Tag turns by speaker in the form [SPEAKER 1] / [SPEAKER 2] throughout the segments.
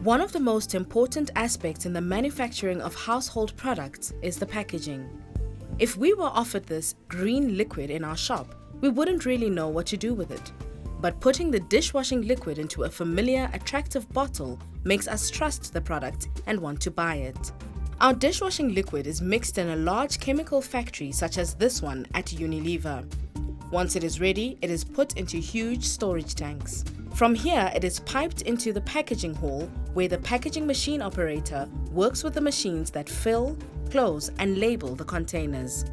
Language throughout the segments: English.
[SPEAKER 1] One of the most important aspects in the manufacturing of household products is the packaging. If we were offered this green liquid in our shop, we wouldn't really know what to do with it. But putting the dishwashing liquid into a familiar, attractive bottle makes us trust the product and want to buy it. Our dishwashing liquid is mixed in a large chemical factory such as this one at Unilever. Once it is ready, it is put into huge storage tanks. From here, it is piped into the packaging hall where the packaging machine operator works with the machines that fill, close and label the containers.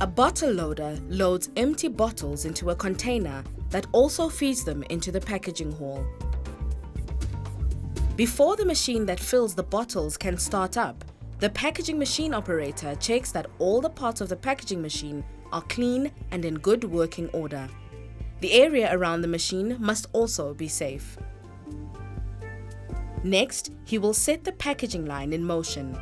[SPEAKER 1] A bottle loader loads empty bottles into a container that also feeds them into the packaging hall. Before the machine that fills the bottles can start up, the packaging machine operator checks that all the parts of the packaging machine are clean and in good working order. The area around the machine must also be safe. Next, he will set the packaging line in motion.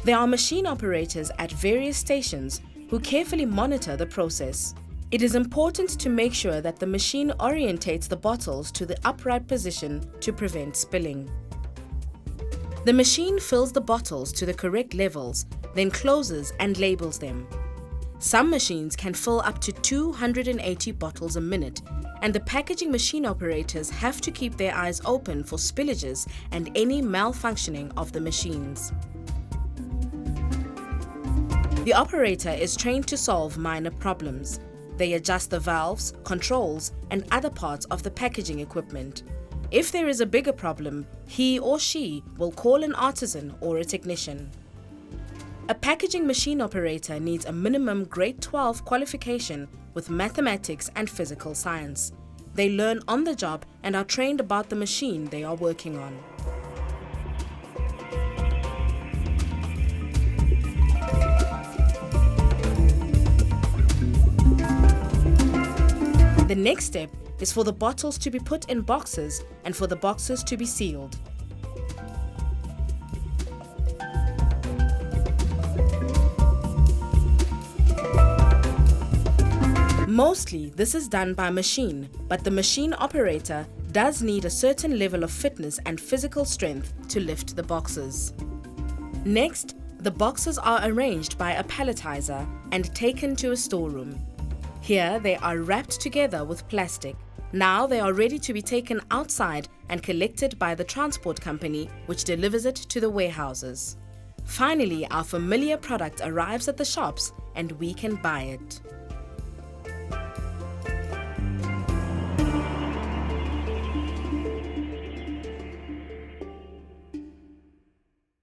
[SPEAKER 1] There are machine operators at various stations who carefully monitor the process. It is important to make sure that the machine orientates the bottles to the upright position to prevent spilling. The machine fills the bottles to the correct levels, then closes and labels them. Some machines can fill up to 280 bottles a minute, and the packaging machine operators have to keep their eyes open for spillages and any malfunctioning of the machines. The operator is trained to solve minor problems. They adjust the valves, controls, and other parts of the packaging equipment. If there is a bigger problem, he or she will call an artisan or a technician. A packaging machine operator needs a minimum grade 12 qualification with mathematics and physical science. They learn on the job and are trained about the machine they are working on. The next step is for the bottles to be put in boxes and for the boxes to be sealed. Mostly, this is done by machine, but the machine operator does need a certain level of fitness and physical strength to lift the boxes. Next, the boxes are arranged by a palletizer and taken to a storeroom. Here, they are wrapped together with plastic. Now they are ready to be taken outside and collected by the transport company, which delivers it to the warehouses. Finally, our familiar product arrives at the shops and we can buy it.